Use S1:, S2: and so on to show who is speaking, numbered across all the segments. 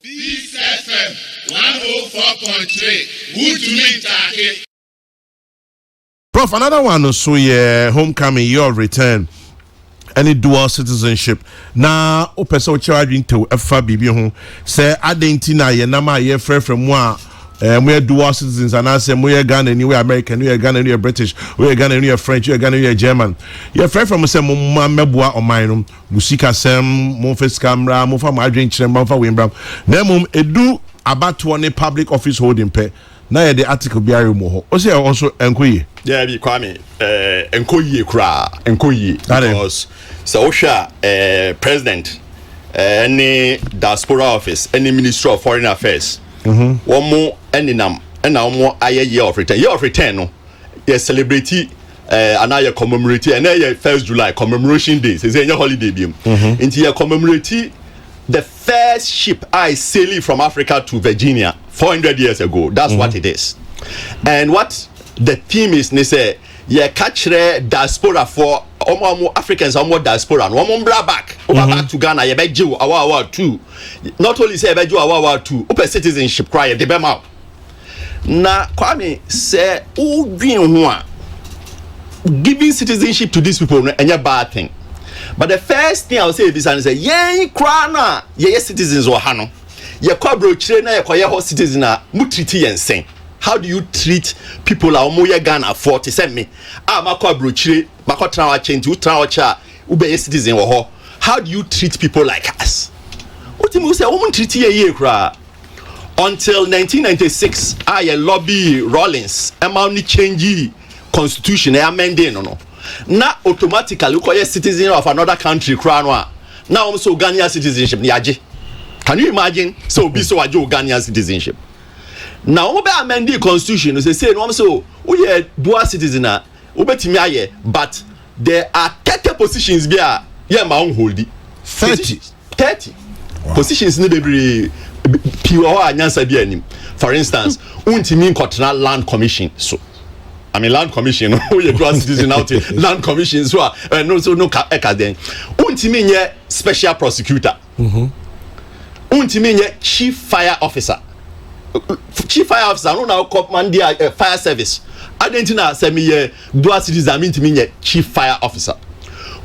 S1: Peace FM 104.3. Good to meet you.
S2: Prof, another one so yeah, homecoming, your return. Any dual citizenship. Now, person charging to FBB home. Say Argentina, ye nama ye free from one. We're dual citizens, and I say we're Ghana, and we're American, we're Ghana, and we're British, we're Ghana, and we're French, we're Ghana, and we're German. You're free from say Mumma or mine, Musika Sam, Mofes Camera, Mofa Madrin, Mofa Wimbram. Nemum edu about 20 public office holding pay. Now the article be removed. Also enquiry.
S3: Yeah, be Kwame. Enkoye kra, enkoye. Because so president, any diaspora office, any ministry of foreign affairs. One more any nam, and now more a year of return. Year of return, no. Yes, celebrity. Another commemorate, and 1st July commemoration days. It's a holiday beam. Into your commemorate the first ship I sailing from Africa to Virginia 400 years ago. That's what it is. And what the theme is, they say, yeah, catch diaspora for almost Africans, almost diaspora. One more back to Ghana, you bet you our two. Not only say, bet you our two, open citizenship cry, the Bema. Na Kwame say, oh, giving citizenship to these people and a bad thing. But the first thing I'll say is, I say, yeah, crana, yeah, citizens or hano. Ye kwabro chire ye koye citizen na mutriti yensen. How do you treat people like Omoye Ghana 40 send me? Makwabro chire, makotra wa change, utra cha ube citizen wo ho. How do you treat people like us? Utimu say woman treat ye kra. Until 1996, I lobby Rawlings, amount change constitution e amending no. Na automatically koye citizen of another country kra no. Now also Ghanaian citizenship ni aje. Can you imagine? So be so a Ghanaian citizenship. Now, we amend the constitution. They say no, so we are dual citizen. But there are 30 positions. Be a my own holding 30 wow. Positions. Need be pure answer. Be any. For instance, untimi kontena land commission. So, I mean land commission. We are dual citizen out land commission. So, no then. Untimi nye special prosecutor. Untimi nye chief fire officer. Chief fire officer no na command the fire service. Argentina say me dual citizen mean to me chief fire officer.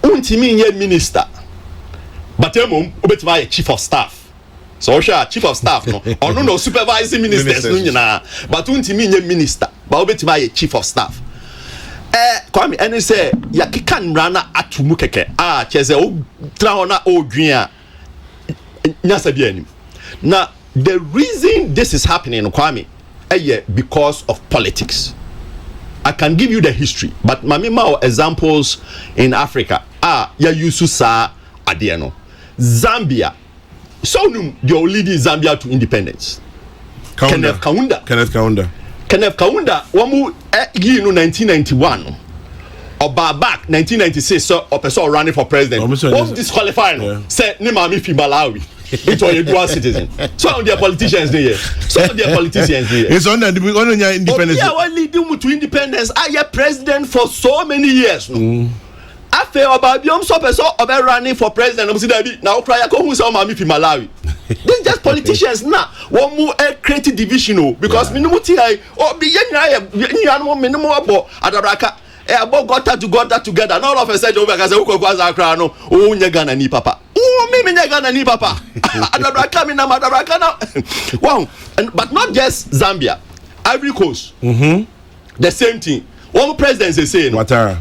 S3: Untimi nye minister. But obetima chief of staff. So chief of staff no. Or no supervising ministers no nyina. But untimi nye minister. But obetima chief of staff. Kwame ene say ya kika nra na atumu keke. Chese o tra ona o dwan now, the reason this is happening, Kwame, because of politics. I can give you the history, but mamima examples in Africa. Yususa Adiano, Zambia. So the leading Zambia to independence. Kenneth Kaunda. Wamu 1991. Oba back 1996, so a person running for president. What's disqualifying? Yeah. Say Nimami fi Malawi. It's all dual citizen. Some of their politicians there. It's on the independence. Yeah, what leading to independence? I am president for so many years. I feel about Biom so person over running for president. Now cry who say Mami fi Malawi. These just politicians now. One more creative division because minimum ti be minimum abo adabraka. About got that together. And all of a sudden, over because who was a crown, oh, Ghana ni papa. Oh, me Ghana ni papa. Wow, but not just Zambia, Ivory Coast. The same thing. One president is saying, Ouattara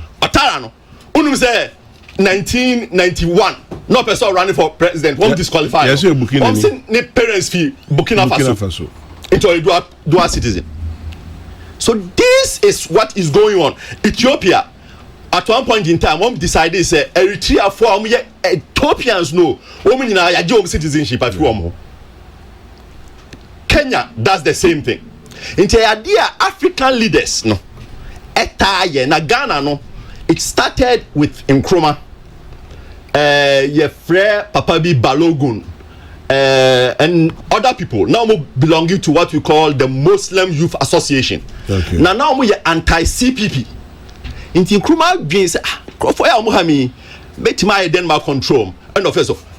S3: no. Unum say 1991. No person running for president. One disqualified. Yes, you're booking. One saying ne parents fee Burkina Faso. It's a dual citizen. So this is what is going on. Ethiopia, at one point in time, one decided say Eritrea for Ethiopians no, women in our citizenship at home. Kenya does the same thing. Into idea African leaders no, etaye na Ghana no. It started with Nkrumah, Yefre Papabi Balogun. And other people now belonging to what we call the Muslim Youth Association. Okay. Now we are anti-CPP. In Nkrumah gains for Muhammad, bet my Denmark control and of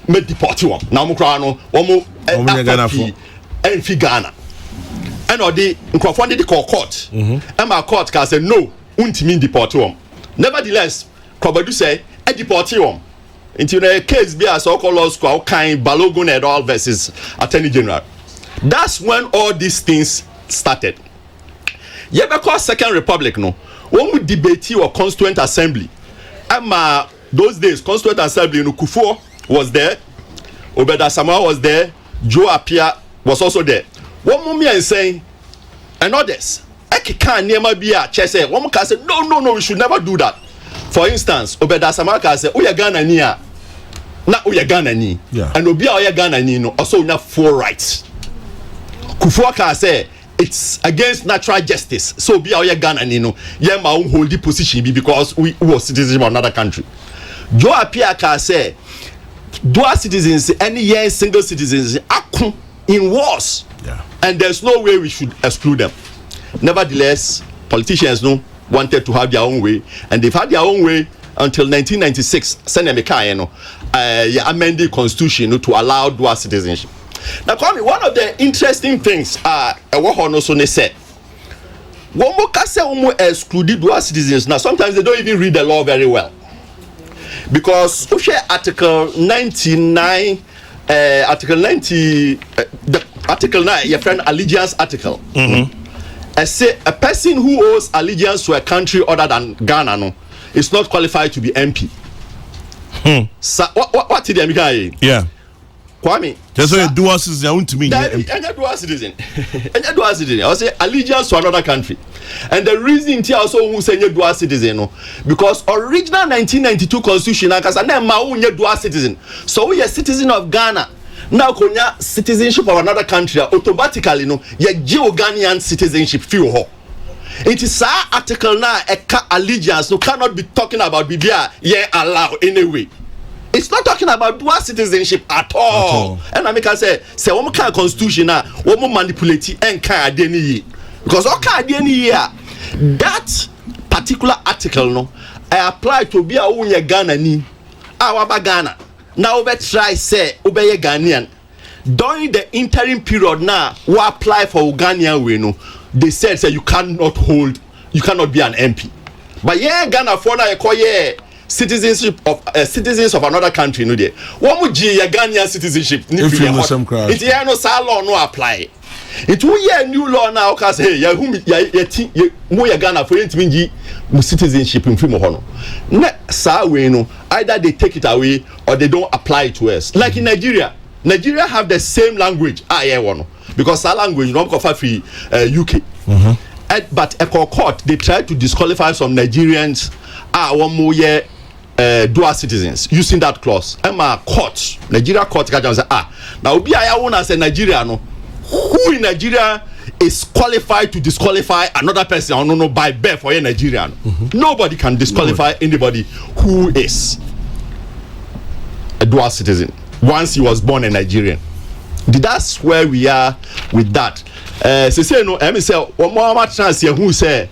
S3: me deport you. Now Mukrano, and fi Ghana. And or the nkrofo de call court. And my court can say no, untimi deport him. Nevertheless, Kwabadu say e deport him. Into the case be as so-called law school kind Balogun et al versus Attorney General. That's when all these things started. Yeah, because Second Republic no, when we debate or Constituent Assembly, those days Constituent Assembly no Kufuor was there, Obeda Samuel was there, Joe Appiah was also there. One moment and saying, and others, I can't near my beer. Say, one can say, no, we should never do that. For instance, Obeda Samuel can say, "Uya Ghana niya, na uya Ghana ni," and Obia uya Ghana ni no also na full rights. Kufuor can say it's against natural justice, so Obia uya Ghana ni no, yeah, my own holding position because we was citizens of another country. Joe Appiah can say dual citizens, any year single citizens, in wars. And there's no way we should exclude them. Nevertheless, politicians wanted to have their own way, and they've had their own way until 1996. Amended the constitution to allow dual citizenship. Now, Kwame, one of the interesting things said, when we exclude dual citizens, now sometimes they don't even read the law very well, because Article 99. Article 90, Article 9, your friend allegiance article. I say a person who owes allegiance to a country other than Ghana is not qualified to be MP. So what did you mean?
S2: Yeah.
S3: Kwame.
S2: That's why dual citizen to me.
S3: Any dual citizen. Any dual citizen. I say allegiance to another country. And the reason here also who say dual citizen because original 1992 constitution akasa na ma who dual citizen. So we are citizen of Ghana. Now konya citizenship of another country automatically ye Ghanaian citizenship feel ho. It is article now allegiance cannot be talking about bibia ye allow anyway. It's not talking about dual citizenship at all. And I make I say one kind of constitution now, one manipulate and kind of because all kind of that particular article I apply to be a unya Ghana ni our Ghana. Now we try say obey Ghanaian. During the interim period now, we apply for Ghanaian we they said say you cannot be an MP. But yeah, Ghana for now citizenship of citizens of another country no there. One would your Ghanaian citizenship
S2: if you know some crowd.
S3: It's no law no apply. It will year new law now cause hey ya whom ya Ghana for intimi citizenship in film hono. Sa we no either they take it away or they don't apply it to us. Like in Nigeria have the same language because our language no go free UK. But a court they try to disqualify some Nigerians one more year dual citizens using that clause. Court Nigeria court can say now be I want as a Nigeria who in Nigeria is qualified to disqualify another person by birth for a Nigerian. Nobody can disqualify anybody who is a dual citizen once he was born a Nigerian. That's where we are with that. Say no say one more chance here who say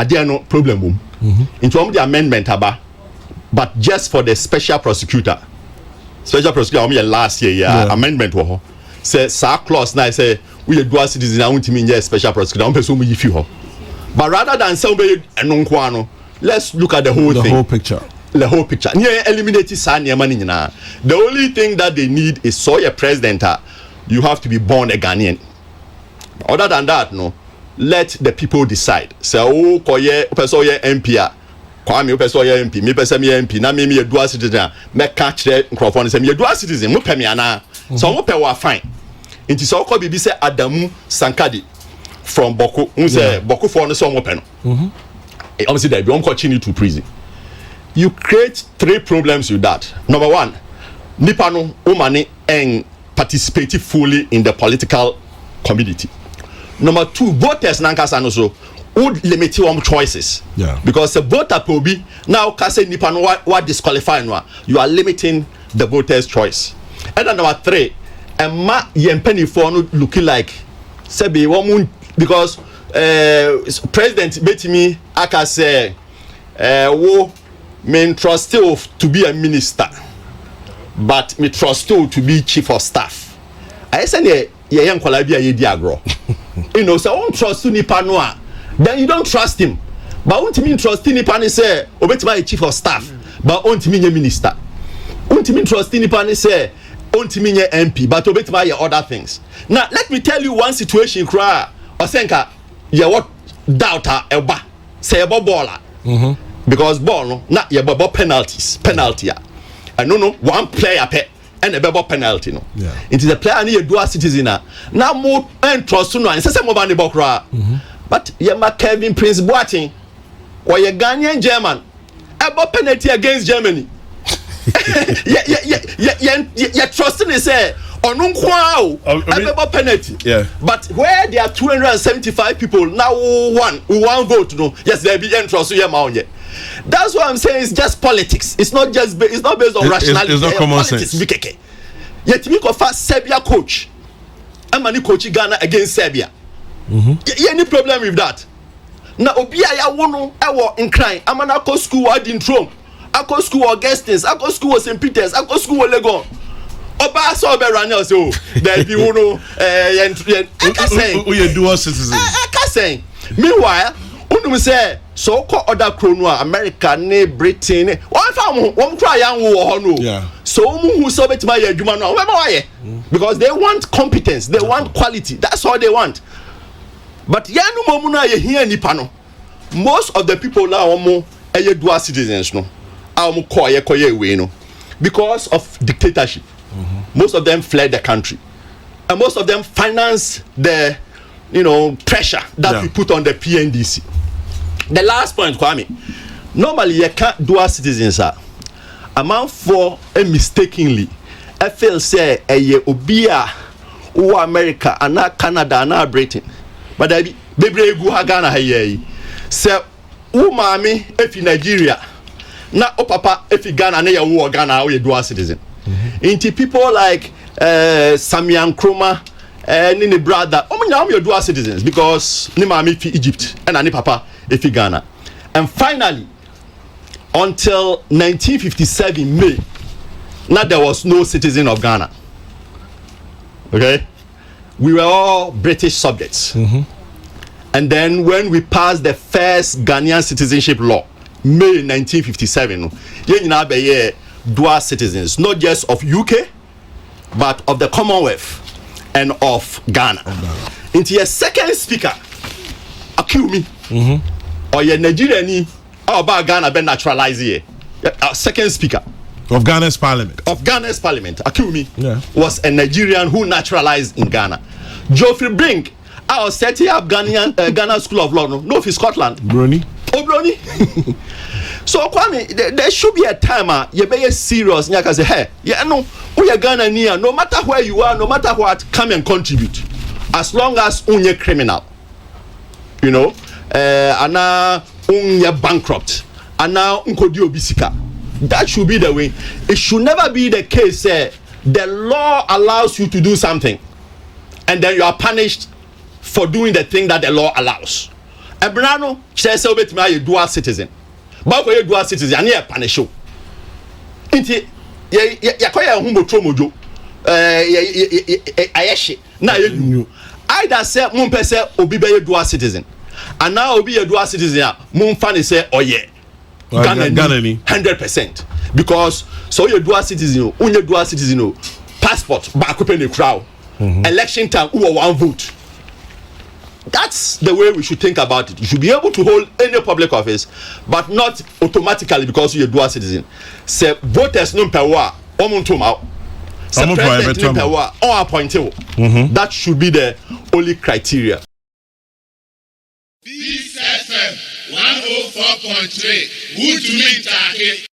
S3: there no problem into the amendment but just for the special prosecutor last year amendment say clause now say we a dual citizen I want to mean special prosecutor but rather than say let's look at the whole picture. The whole picture. The only thing that they need is so a president you have to be born a Ghanaian. Other than that let the people decide. So person MP Kwame person MP me person MP na me a dual citizen me catch the microphone say me a dual citizen mo pɛ me ana so mo pɛ wa fine nti so ko bibi say Adamu Sankadi from Boko say Boko for no so mo pɛ no obviously they be on continue to prison. You create three problems with that. Number one, nipa no umani and participate fully in the political community. Number two, voters nankasa no so would limit your choices. Because the voter probi now kase nipa no what disqualify no you are limiting the voters' choice. And then number three, ma yempeni for no looking like sebi one because President Betimi aka say wo me trust you to be a minister but me trust you to be chief of staff. I say ye young kwalabia ye diagro. You know, so don't trust nipa no, then you don't trust him. But won't mean trust nipa ni say obetima chief of staff, but won't mean minister. Won't mean trust nipa ni say won't mean MP, but obetima ye other things. Now let me tell you one situation cry. Osenka ye what doubter eba say about baller. Because ball no not ye about penalty. I no one player pet and a bebo penalty no. Yeah. It is a player and you dual citizen now more and trust no and say more than the bokra. But ye ma Kevin Prince Boateng or ye Ghanaian German about penalty against Germany. Yeah, trusting is say on about penalty. Yeah. But where there are 275 people now one vote no. Yes, there be trust you ma. That's what I'm saying. It's just politics. It's not just. It's not based on rationality.
S2: It's not common sense.
S3: Yet me go fast Serbia coach. I'm mani coach Ghana against Serbia. Any problem with that? Now Obia ya wono ewo in crying. I'm an Akko school at in Rome. Akko school Augustins. Akko school St. Peter's. Akko school Legon. Oba so be ranya so. There be wono.
S2: We dual citizens.
S3: I can say. Meanwhile, unum say. So called other chrono America, Britain, one try young war. So who saw it my because they want competence, they want quality, that's all they want. But Yanu Momuna here in Nipano. Most of the people now are dual citizens, no. Because of dictatorship. Most of them fled the country. And most of them finance the pressure that we put on the PNDC. The last point, Kwame. Normally, you can't dual citizens. Amount for mistakenly, I feel say Obia or America and not Canada and not Britain. But I be brave go Ghana here. Say, mami if in Nigeria, na papa if in Ghana na you Ghana or you dual citizen. Into people like Samian Kroma. Nini brother, your dual citizens because ni mami fi Egypt and ni papa fi Ghana. And finally, until 1957 May, now there was no citizen of Ghana. Okay, we were all British subjects. And then when we passed the first Ghanaian citizenship law, May 1957, you now be dual citizens, not just of UK, but of the Commonwealth. And of Ghana. Into your second speaker, accuse me, or your Nigerian, or about Ghana, be naturalized here. Second speaker
S2: of Ghana's parliament.
S3: Accuse me, was a Nigerian who naturalized in Ghana. Geoffrey Brink, I was setting up Ghana School of Law, no, for Scotland.
S2: Brony.
S3: So Kwame, there should be a time you be serious. You can say, hey, we are Ghanaian. No matter where you are, no matter what, come and contribute. As long as you're criminal, ana you're bankrupt, ana unkodio bisika. That should be the way. It should never be the case. The law allows you to do something, and then you are punished for doing the thing that the law allows. Ebrano says a dual citizen. But for a dual citizen, you are punished. Inti yakoya humbo tromojo. Ayeshi na you. Either say mumpese obi be dual citizen, and now obi a dual citizen. Mumfani say oye. Ghana 100% because so you dual citizen, unye dual citizen, passport back open the crowd. Election time, who one vote. That's the way we should think about it. You should be able to hold any public office, but not automatically because you're a dual citizen. Say voters no power, omuntum Say president no power, or appointed. That should be the only criteria.
S1: Peace FM 104.3. Who to meet